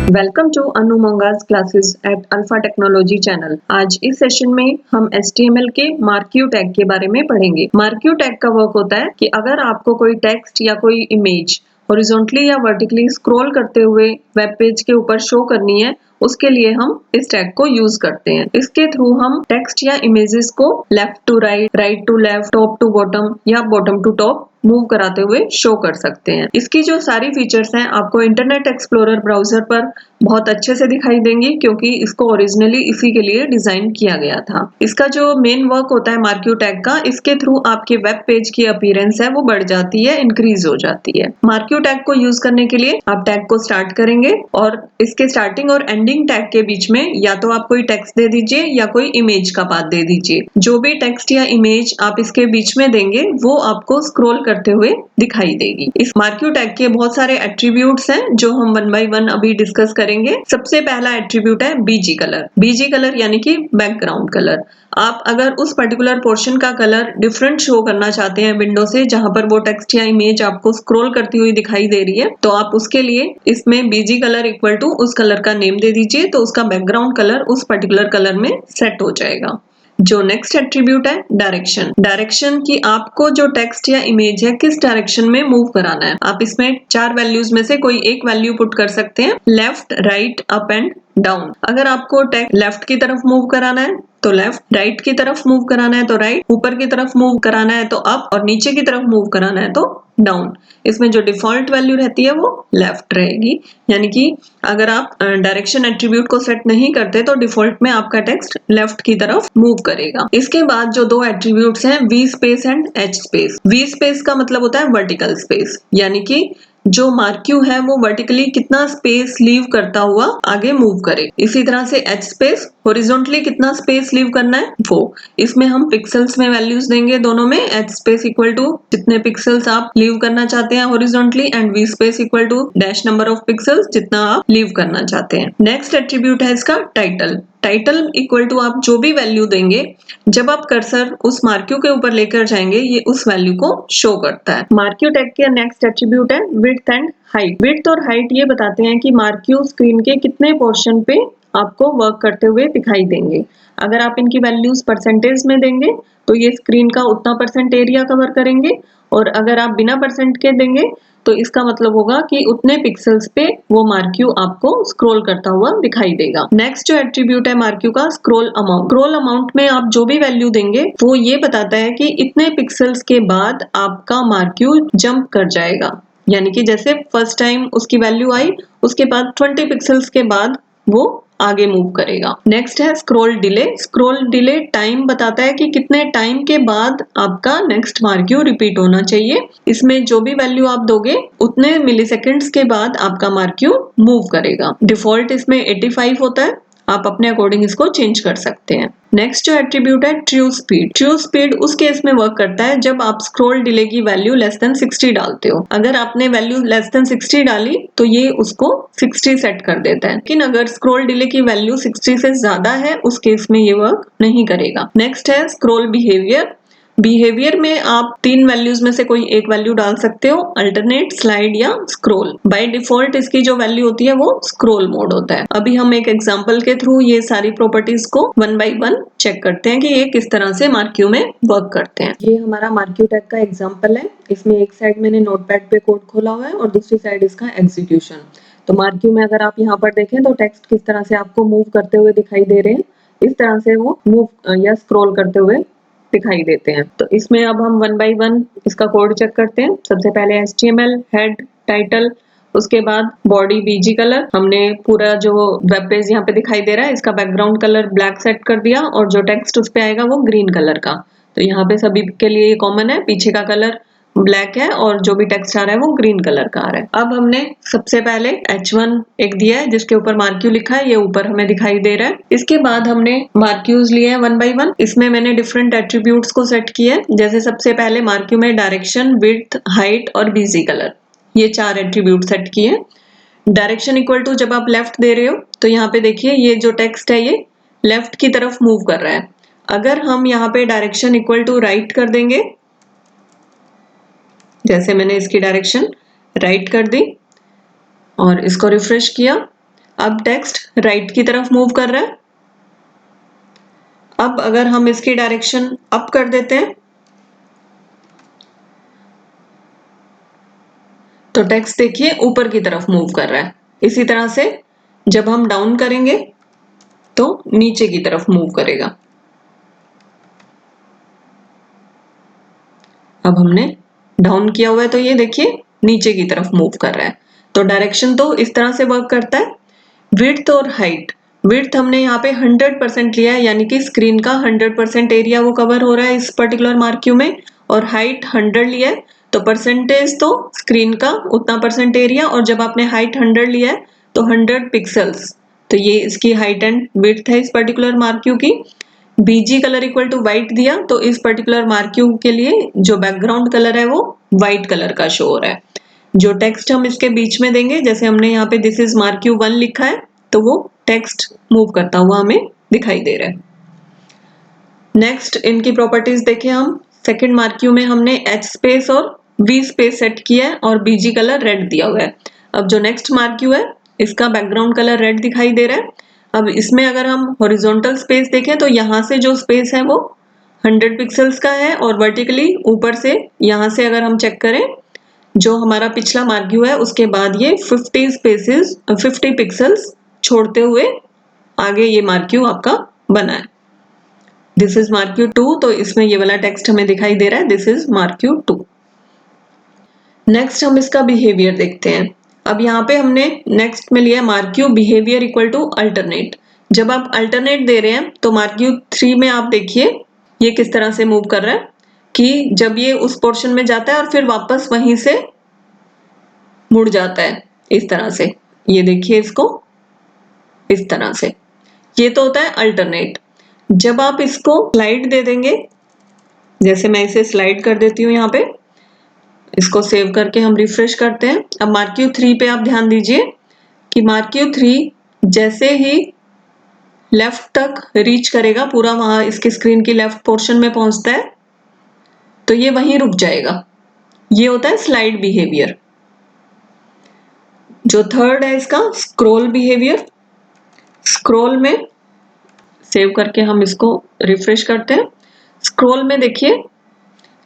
Welcome to Anu Manga's classes at Alpha Technology channel. आज इस session में हम HTML के मार्क्यू टैग के बारे में पढ़ेंगे। मार्क्यू टैग का वर्क होता है कि अगर आपको कोई टेक्स्ट या कोई इमेज हॉरिजॉन्टली या वर्टिकली स्क्रॉल करते हुए वेब पेज के ऊपर शो करनी है, उसके लिए हम इस टैग को यूज करते हैं। इसके थ्रू हम टेक्स्ट या इमेजेस को left to right, right to left, top to bottom या बॉटम टू टॉप मूव कराते हुए शो कर सकते हैं। इसकी जो सारी फीचर्स हैं आपको इंटरनेट एक्सप्लोरर ब्राउजर पर बहुत अच्छे से दिखाई देंगी, क्योंकि इसको ओरिजिनली इसी के लिए डिजाइन किया गया था। इसका जो मेन वर्क होता है मार्क्यू टैग का, इसके थ्रू आपके वेब पेज की अपीयरेंस है वो बढ़ जाती है, इंक्रीज हो जाती है। मार्क्यू टैग को यूज करने के लिए आप टैग को स्टार्ट करेंगे और इसके स्टार्टिंग और एंडिंग टैग के बीच में या तो आप कोई टेक्स्ट दे दीजिए या कोई इमेज का पाथ दे दीजिए। जो भी टेक्स्ट या इमेज आप इसके बीच में देंगे वो आपको स्क्रॉल करते हुए दिखाई देगी। इस मार्क्यू टैग के बहुत सारे एट्रीब्यूट्स हैं जो हम वन बाय वन अभी डिस्कस करेंगे। सबसे पहला एट्रीब्यूट है बीजी कलर। बीजी कलर यानी कि बैकग्राउंड कलर। आप अगर उस पर्टिकुलर पोर्शन का कलर डिफरेंट शो करना चाहते हैं विंडो से, जहां पर वो टेक्स्ट या इमेज आपको स्क्रॉल करती हुई दिखाई दे रही है, तो आप उसके लिए इसमें बीजी कलर इक्वल टू उस कलर का नेम दे दीजिए, तो उसका बैकग्राउंड कलर उस पर्टिकुलर कलर में सेट हो जाएगा। जो नेक्स्ट एट्रीब्यूट है डायरेक्शन। डायरेक्शन की आपको जो टेक्स्ट या इमेज है किस डायरेक्शन में मूव कराना है। आप इसमें 4 वैल्यूज में से कोई एक वैल्यू पुट कर सकते हैं, left, right, up and down. अगर आपको टेक्स्ट लेफ्ट की तरफ मूव कराना है तो लेफ्ट, राइट की तरफ मूव कराना है तो राइट, ऊपर की तरफ मूव कराना है तो अप और नीचे की तरफ मूव कराना है तो डाउन। इसमें जो डिफॉल्ट वैल्यू रहती है वो लेफ्ट रहेगी, यानी कि अगर आप डायरेक्शन एट्रीब्यूट को सेट नहीं करते तो डिफॉल्ट में आपका टेक्स्ट लेफ्ट की तरफ मूव करेगा। इसके बाद जो 2 एट्रीब्यूट्स हैं we space and H space. We space का मतलब होता है वर्टिकल स्पेस, यानी कि जो मार्क्यू है वो वर्टिकली कितना स्पेस लीव करता हुआ आगे मूव करे। इसी तरह से एच स्पेस हॉरिजॉन्टली कितना स्पेस लीव करना है वो। इसमें हम पिक्सल्स में वैल्यूज देंगे दोनों में। एच स्पेस इक्वल टू जितने पिक्सल्स आप लीव करना चाहते हैं horizontally, and V space equal to dash number of pixels जितना आप लीव करना चाहते हैं। नेक्स्ट एट्रीब्यूट है इसका टाइटल। टाइटल इक्वल टू आप जो भी वैल्यू देंगे, जब आप कर्सर उस मार्क्यू के ऊपर लेकर जाएंगे ये उस वैल्यू को शो करता है। मार्क्यू टैग के नेक्स्ट एट्रीब्यूट है विड्थ एंड हाइट। विड्थ और हाइट ये बताते हैं कि मार्क्यू स्क्रीन के कितने पोर्शन पे आपको वर्क करते हुए दिखाई देंगे। अगर आप इनकी वैल्यूज परसेंटेज में देंगे तो ये स्क्रीन का उतना परसेंट एरिया कवर करेंगे, और अगर आप बिना परसेंट के देंगे तो इसका मतलब होगा कि उतने पिक्सल्स पे वो मार्क्यू आपको स्क्रॉल करता हुआ दिखाई देगा। नेक्स्ट जो एट्रीब्यूट है मार्क्यू का स्क्रॉल अमाउंट। स्क्रॉल अमाउंट में आप जो भी वैल्यू देंगे वो ये बताता है कि इतने पिक्सल्स के बाद आपका मार्क्यू जंप कर जाएगा, यानी कि जैसे फर्स्ट टाइम उसकी वैल्यू आई उसके बाद 20 पिक्सल्स के बाद वो आगे मूव करेगा। नेक्स्ट है scroll delay. Scroll delay time बताता है कि कितने टाइम के बाद आपका नेक्स्ट मार्क्यू रिपीट होना चाहिए। इसमें जो भी वैल्यू आप दोगे उतने मिलीसेकंड्स के बाद आपका मार्क्यू मूव करेगा। डिफॉल्ट इसमें 85 होता है, आप अपने अकॉर्डिंग इसको चेंज कर सकते हैं। नेक्स्ट जो एट्रीब्यूट है ट्रू स्पीड। ट्रू स्पीड उस केस में वर्क करता है जब आप स्क्रॉल डिले की वैल्यू लेस देन 60 डालते हो। अगर आपने वैल्यू लेस देन 60 डाली तो ये उसको 60 सेट कर देता है, लेकिन अगर स्क्रॉल डिले की वैल्यू 60 से ज्यादा है उस केस में ये वर्क नहीं करेगा। नेक्स्ट है स्क्रॉल बिहेवियर। बिहेवियर में आप 3 वैल्यूज में से कोई एक वैल्यू डाल सकते हो, अल्टरनेट, स्लाइड या स्क्रॉल। बाय डिफॉल्ट इसकी जो वैल्यू होती है वो स्क्रॉल मोड होता है। अभी हम एक एग्जांपल के थ्रू ये सारी प्रॉपर्टीज को वन बाय वन चेक करते हैं कि ये किस तरह से मार्क्यू में वर्क करते हैं। ये हमारा मार्क्यू टैग का एग्जाम्पल है। इसमें एक साइड मैंने नोटपैड पे कोड खोला हुआ है और दूसरी साइड इसका एग्जीक्यूशन। तो मार्क्यू में अगर आप यहाँ पर देखें तो टेक्स्ट किस तरह से आपको मूव करते हुए दिखाई दे रहे हैं, इस तरह से वो मूव या स्क्रॉल करते हुए दिखाई देते हैं। तो इसमें अब हम वन बाय वन इसका कोड चेक करते हैं। सबसे पहले HTML हेड, टाइटल, उसके बाद बॉडी बीजी कलर। हमने पूरा जो वेब पेज यहाँ पे दिखाई दे रहा है इसका बैकग्राउंड कलर ब्लैक सेट कर दिया, और जो टेक्स्ट उस पे आएगा वो ग्रीन कलर का। तो यहाँ पे सभी के लिए ये कॉमन है, पीछे का कलर ब्लैक है और जो भी टेक्स्ट आ रहा है वो ग्रीन कलर का आ रहा है। अब हमने सबसे पहले H1 एक दिया है जिसके ऊपर मार्क्यू लिखा है, ये ऊपर हमें दिखाई दे रहा है। इसके बाद हमने मार्क्यूज लिए हैं वन बाय वन। इसमें मैंने डिफरेंट एट्रीब्यूट्स को सेट किया है। जैसे सबसे पहले मार्क्यू में डायरेक्शन, विड्थ, हाइट और बीजी कलर, ये 4 एट्रीब्यूट सेट किए। डायरेक्शन इक्वल टू जब आप लेफ्ट दे रहे हो तो यहाँ पे देखिए ये जो टेक्स्ट है ये लेफ्ट की तरफ मूव कर रहा है। अगर हम यहाँ पे डायरेक्शन इक्वल टू राइट कर देंगे, जैसे मैंने इसकी डायरेक्शन राइट कर दी और इसको रिफ्रेश किया, अब टेक्स्ट राइट की तरफ मूव कर रहा है। अब अगर हम इसकी डायरेक्शन अप कर देते हैं तो टेक्स्ट देखिए ऊपर की तरफ मूव कर रहा है। इसी तरह से जब हम डाउन करेंगे तो नीचे की तरफ मूव करेगा। अब हमने डाउन किया हुआ है तो ये देखिए नीचे की तरफ मूव कर रहा है। तो डायरेक्शन तो इस तरह से वर्क करता है। विड्थ और हाइट, विड्थ हमने यहाँ पे 100% लिया है, यानी कि स्क्रीन का 100% एरिया वो कवर हो रहा है इस पर्टिकुलर मार्क्यू में, और हाइट 100 लिया है तो परसेंटेज तो स्क्रीन का उतना परसेंट एरिया, और जब आपने हाइट 100 लिया है तो 100 पिक्सल्स, तो ये इसकी हाइट एंड विड्थ है इस पर्टिकुलर मार्क्यू की। BG colour equal to white दिया तो इस पर्टिकुलर मार्क्यू के लिए जो बैकग्राउंड कलर है वो व्हाइट कलर का शो हो रहा है। जो टेक्स्ट हम इसके बीच में देंगे, जैसे हमने यहाँ पे दिस इज मार्क्यू 1 लिखा है तो वो टेक्स्ट मूव करता हुआ हमें दिखाई दे रहा है। नेक्स्ट इनकी प्रॉपर्टीज देखें हम। सेकंड मार्क्यू में हमने एच स्पेस और वी स्पेस सेट किया है और बीजी कलर रेड दिया हुआ है। अब जो नेक्स्ट मार्क्यू है इसका बैकग्राउंड कलर रेड दिखाई दे रहा है। अब इसमें अगर हम हॉरिजॉन्टल स्पेस देखें तो यहाँ से जो स्पेस है वो 100 पिक्सल्स का है, और वर्टिकली ऊपर से यहाँ से अगर हम चेक करें जो हमारा पिछला मार्क्यू है उसके बाद ये 50 पिक्सल्स छोड़ते हुए आगे ये मार्क्यू आपका बना है। दिस इज मार्क्यू 2, तो इसमें ये वाला टेक्स्ट हमें दिखाई दे रहा है दिस इज मार्क्यू 2। नेक्स्ट हम इसका बिहेवियर देखते हैं। अब यहाँ पे हमने नेक्स्ट में लिया marquee behaviour equal to alternate. जब आप अल्टरनेट दे रहे हैं तो मार्क्यू 3 में आप देखिए ये किस तरह से मूव कर रहा है कि जब ये उस पोर्शन में जाता है और फिर वापस वहीं से मुड़ जाता है इस तरह से। ये देखिए इसको इस तरह से, ये तो होता है अल्टरनेट। जब आप इसको स्लाइड दे देंगे, जैसे मैं इसे स्लाइड कर देती हूँ यहाँ पे, इसको सेव करके हम रिफ्रेश करते हैं। अब मार्क्यू 3 पे आप ध्यान दीजिए कि मार्क्यू 3 जैसे ही लेफ्ट तक रीच करेगा, पूरा वहां इसकी स्क्रीन की लेफ्ट पोर्शन में पहुंचता है तो ये वहीं रुक जाएगा। ये होता है स्लाइड बिहेवियर। जो थर्ड है इसका स्क्रॉल बिहेवियर। स्क्रॉल में सेव करके हम इसको रिफ्रेश करते हैं। स्क्रॉल में देखिए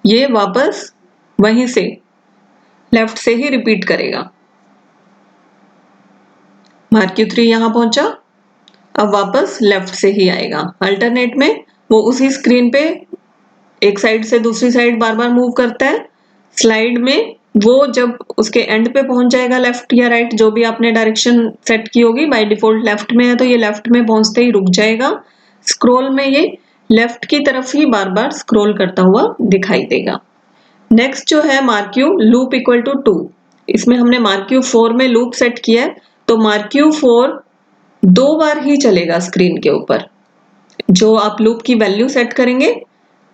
ये वापस वहीं से लेफ्ट से ही रिपीट करेगा। मार्क्यू 3 यहां पहुंचा, अब वापस लेफ्ट से ही आएगा। अल्टरनेट में वो उसी स्क्रीन पे एक साइड से दूसरी साइड बार बार मूव करता है। स्लाइड में वो जब उसके एंड पे पहुंच जाएगा, लेफ्ट या राइट जो भी आपने डायरेक्शन सेट की होगी, बाय डिफॉल्ट लेफ्ट में है तो ये लेफ्ट में पहुंचते ही रुक जाएगा। स्क्रॉल में ये लेफ्ट की तरफ ही बार बार स्क्रॉल करता हुआ दिखाई देगा। नेक्स्ट जो है मार्क्यू लूप इक्वल टू 2। इसमें हमने मार्क्यू 4 में लूप सेट किया है तो मार्क्यू 4 2 बार ही चलेगा स्क्रीन के ऊपर। जो आप लूप की वैल्यू सेट करेंगे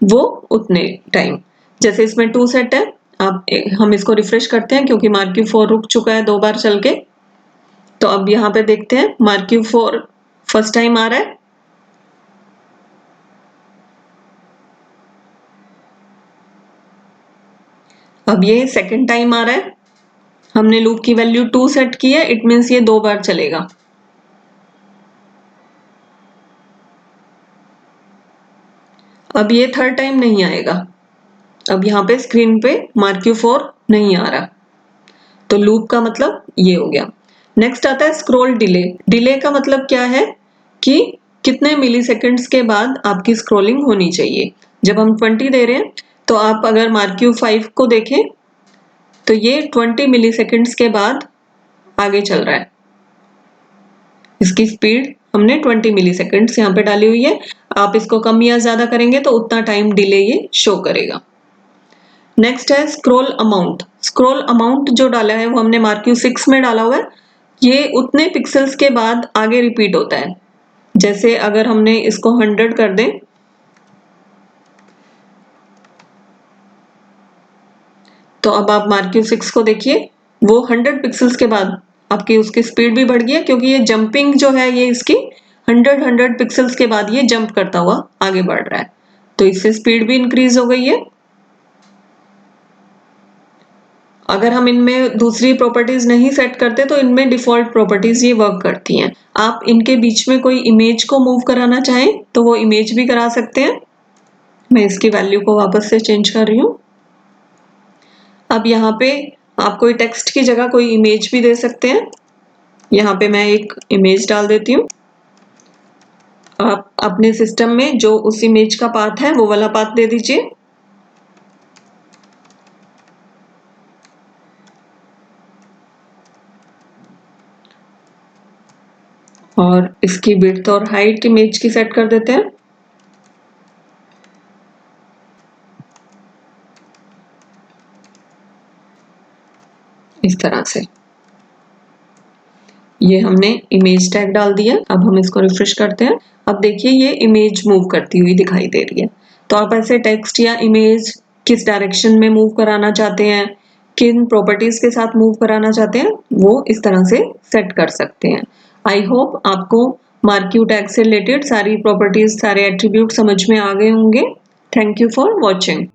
वो उतने टाइम, जैसे इसमें 2 सेट है, हम इसको रिफ्रेश करते हैं क्योंकि मार्क्यू 4 रुक चुका है 2 बार चल के। तो अब यहाँ पे देखते हैं मार्क्यू 4 फर्स्ट टाइम आ रहा है, अब ये सेकंड टाइम आ रहा है। हमने लूप की वैल्यू 2 सेट की है, इट मीन्स ये 2 बार चलेगा। अब ये थर्ड टाइम नहीं आएगा। अब यहाँ पे स्क्रीन पे मार्क्यू 4 नहीं आ रहा, तो लूप का मतलब ये हो गया। नेक्स्ट आता है स्क्रॉल डिले। डिले का मतलब क्या है कि कितने मिली सेकेंड्स के बाद आपकी स्क्रॉलिंग होनी चाहिए। जब हम 20 दे रहे हैं तो आप अगर मार्क्यू 5 को देखें तो ये 20 मिली सेकेंड्स के बाद आगे चल रहा है। इसकी स्पीड हमने 20 मिली सेकेंड्स यहाँ पे डाली हुई है। आप इसको कम या ज्यादा करेंगे तो उतना टाइम डिले ये शो करेगा। नेक्स्ट है स्क्रॉल अमाउंट। स्क्रॉल अमाउंट जो डाला है वो हमने मार्क्यू 6 में डाला हुआ है। ये उतने पिक्सल्स के बाद आगे रिपीट होता है। जैसे अगर हमने इसको 100 कर दें तो अब आप मार्क्यू 6 को देखिए, वो 100 पिक्सल्स के बाद आपकी उसकी स्पीड भी बढ़ गई है क्योंकि ये जंपिंग जो है ये इसकी 100 पिक्सल्स के बाद ये जंप करता हुआ आगे बढ़ रहा है, तो इससे स्पीड भी इंक्रीज हो गई है। अगर हम इनमें दूसरी प्रॉपर्टीज नहीं सेट करते तो इनमें डिफॉल्ट प्रॉपर्टीज ये वर्क करती हैं। आप इनके बीच में कोई इमेज को मूव कराना चाहें तो वो इमेज भी करा सकते हैं। मैं इसकी वैल्यू को वापस से चेंज कर रही हूँ। अब यहाँ पे आप कोई टेक्स्ट की जगह कोई इमेज भी दे सकते हैं। यहाँ पे मैं एक इमेज डाल देती हूँ। आप अपने सिस्टम में जो उस इमेज का पाथ है वो वाला पाथ दे दीजिए। और इसकी विड्थ और हाइट इमेज की सेट कर देते हैं। इस तरह से ये हमने इमेज टैग डाल दिया। अब हम इसको रिफ्रेश करते हैं। अब देखिए ये इमेज मूव करती हुई दिखाई दे रही है। तो आप ऐसे टेक्स्ट या इमेज किस डायरेक्शन में मूव कराना चाहते हैं, किन प्रॉपर्टीज के साथ मूव कराना चाहते हैं, वो इस तरह से सेट कर सकते हैं। आई होप आपको मार्क्यू टैग से रिलेटेड सारी प्रॉपर्टीज, सारे एट्रीब्यूट समझ में आ गए होंगे। Thank you for watching.